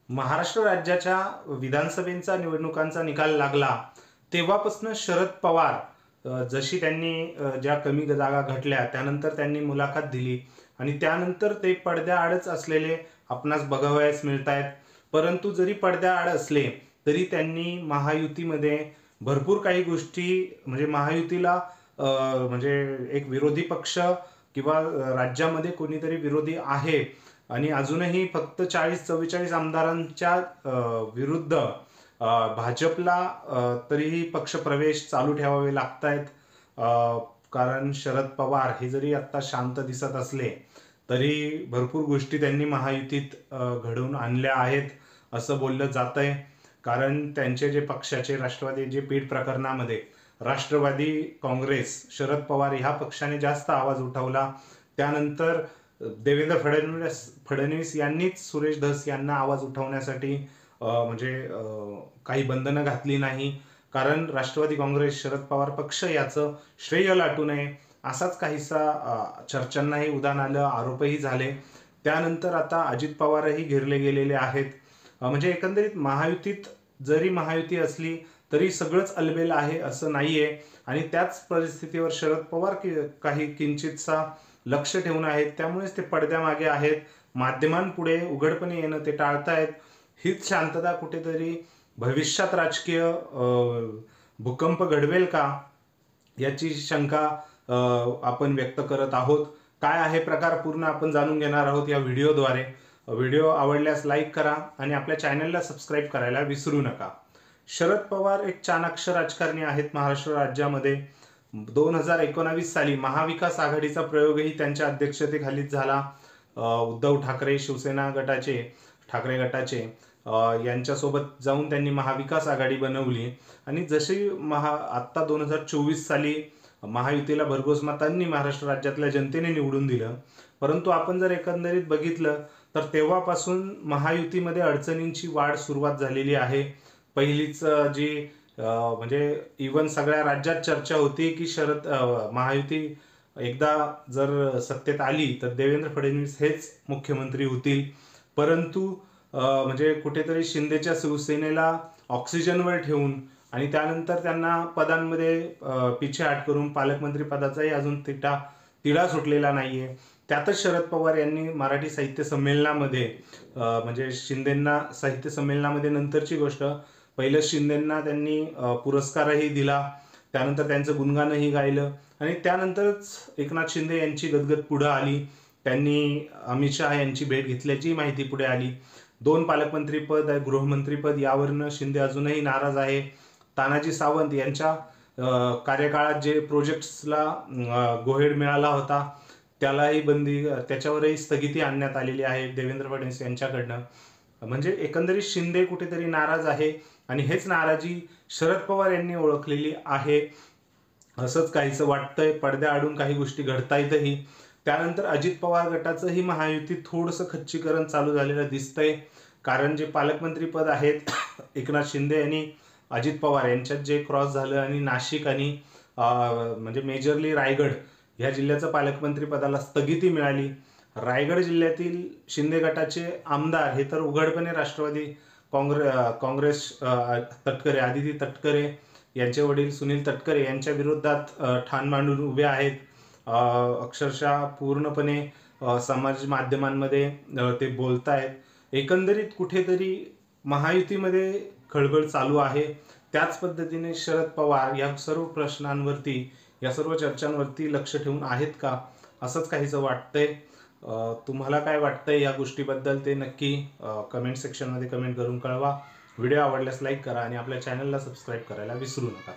महाराष्ट्र राज्याच्या विधानसभेचा निवडणुकांचा निकाल लागला तेव्हापासून शरद पवार जशी त्यांनी ज्या कमी जागा घटल्या त्यानंतर त्यांनी मुलाखत दिली आणि त्यानंतर ते पडद्याआडच असलेले आपणास बघावयास मिळत आहेत. परंतु जरी पडद्याआड असले तरी त्यांनी महायुतीमध्ये भरपूर काही गोष्टी म्हणजे महायुतीला म्हणजे एक विरोधी पक्ष किंवा राज्यामध्ये कोणीतरी विरोधी आहे आणि अजूनही फक्त 40-44 आमदारांच्या विरुद्ध भाजपला तरीही पक्षप्रवेश चालू ठेवावे लागत आहेत. कारण शरद पवार हे जरी आता शांत दिसत असले तरी भरपूर गोष्टी त्यांनी महायुतीत घडवून आणल्या आहेत असं बोललं जात आहे. कारण त्यांचे जे पक्षाचे राष्ट्रवादी जे पेठ प्रकरणामध्ये राष्ट्रवादी काँग्रेस शरद पवार ह्या पक्षाने जास्त आवाज उठवला. त्यानंतर देवेंद्र फडणवीस यांनीच सुरेश धस यांना आवाज उठवण्यासाठी म्हणजे काही बंधनं घातली नाही. कारण राष्ट्रवादी काँग्रेस शरद पवार पक्ष याचं श्रेय लाटू नये असाच काहीसा चर्चांनाही उधाण आलं, आरोपही झाले. त्यानंतर आता अजित पवारही घेरले गेलेले आहेत. म्हणजे एकंदरीत महायुतीत जरी महायुती असली तरी सगळंच अलबेल आहे असं नाहीये आणि त्याच परिस्थितीवर शरद पवार काही किंचितसा लक्ष ठेवून आहेत. त्यामुळेच ते पडद्यामागे आहेत, माध्यमांपुढे उघडपणे येणं ते टाळतायत. हीच शांतता कुठेतरी भविष्यात राजकीय भूकंप घडवेल का याची शंका आपण व्यक्त करत आहोत. काय आहे प्रकार पूर्ण आपण जाणून घेणार आहोत या व्हिडिओद्वारे. व्हिडिओ आवडल्यास लाईक करा आणि आपल्या चॅनलला सबस्क्राईब करायला विसरू नका. शरद पवार एक चाणाक्ष राजकारणी आहेत महाराष्ट्र राज्यामध्ये. 2019 साली महाविकास आघाडीचा प्रयोगही त्यांच्या अध्यक्षतेखालीच झाला. उद्धव ठाकरे शिवसेना गटाचे ठाकरे गटाचे यांच्यासोबत जाऊन त्यांनी महाविकास आघाडी बनवली आणि जशी आत्ता 2024 साली महायुतीला भरघोस मतांनी महाराष्ट्र राज्यातल्या जनतेने निवडून दिलं. परंतु आपण जर एकंदरीत बघितलं तर तेव्हापासून महायुतीमध्ये अडचणींची वाढ सुरुवात झालेली आहे. पहिलीच जी म्हणजे इव्हन सगळ्या राज्यात चर्चा होती की महायुती एकदा जर सत्तेत आली तर देवेंद्र फडणवीस हेच मुख्यमंत्री होतील. परंतु म्हणजे कुठेतरी शिंदेच्या शिवसेनेला ऑक्सिजनवर ठेवून आणि त्यानंतर त्यांना पदांमध्ये पिछेहाट करून पालकमंत्री पदाचाही अजून तिढा सुटलेला नाहीये. त्यातच शरद पवार यांनी मराठी साहित्य संमेलनामध्ये म्हणजे शिंदेंना साहित्य संमेलनामध्ये नंतरची गोष्ट पहिलं शिंदेंना त्यांनी पुरस्कारही दिला. त्यानंतर त्यांचं गुणगानही गायलं आणि त्यानंतरच एकनाथ शिंदे यांची गदगद पुढे आली. त्यांनी अमित शहा यांची भेट घेतल्याची माहिती पुढे आली. 2 पालकमंत्रीपद गृहमंत्रीपद यावरनं शिंदे अजूनही नाराज आहे. तानाजी सावंत यांच्या कार्यकाळात जे प्रोजेक्ट्सला गोहेड मिळाला होता त्यालाही त्याच्यावरही स्थगिती आणण्यात आलेली आहे देवेंद्र फडणवीस यांच्याकडनं. म्हणजे एकंदरीत शिंदे कुठेतरी नाराज आहे आणि हेच नाराजी शरद पवार यांनी ओळखलेली आहे असंच काहीसं वाटतंय. पडद्याआडून काही गोष्टी घडतायतही. त्यानंतर अजित पवार गटाचंही महायुतीत थोडंसं खच्चीकरण चालू झालेलं दिसतंय. कारण जे पालकमंत्री पद आहेत एकनाथ शिंदे आणि अजित पवार यांच्यात जे क्रॉस झालं आणि नाशिक आणि म्हणजे मेजरली रायगड ह्या जिल्ह्याचं पालकमंत्री पदाला स्थगिती मिळाली. रायगड जिल्ह्यातील शिंदे गटाचे आमदार हे तर उघडपणे राष्ट्रवादी काँग्रेस तटकरे आदिती तटकरे यांचे वडील सुनील तटकरे यांच्या विरोधात ठाण मांडून उभे आहेत. अक्षरशः पूर्णपणे समाज माध्यमांमध्ये ते बोलतायत. एकंदरीत कुठेतरी महायुतीमध्ये खळबळ चालू आहे. त्याच पद्धतीने शरद पवार या सर्व प्रश्नांवरती या सर्व चर्चांवरती लक्ष ठेवून आहेत का असंच काहीसं वाटतंय. तुम्हाला काय वाटतंय या गोष्टीबद्दल ते नक्की कमेंट सेक्शनमध्ये कमेंट करून कळवा. व्हिडिओ आवडल्यास लाईक करा आणि आपल्या चॅनलला सबस्क्राईब करायला विसरू नका.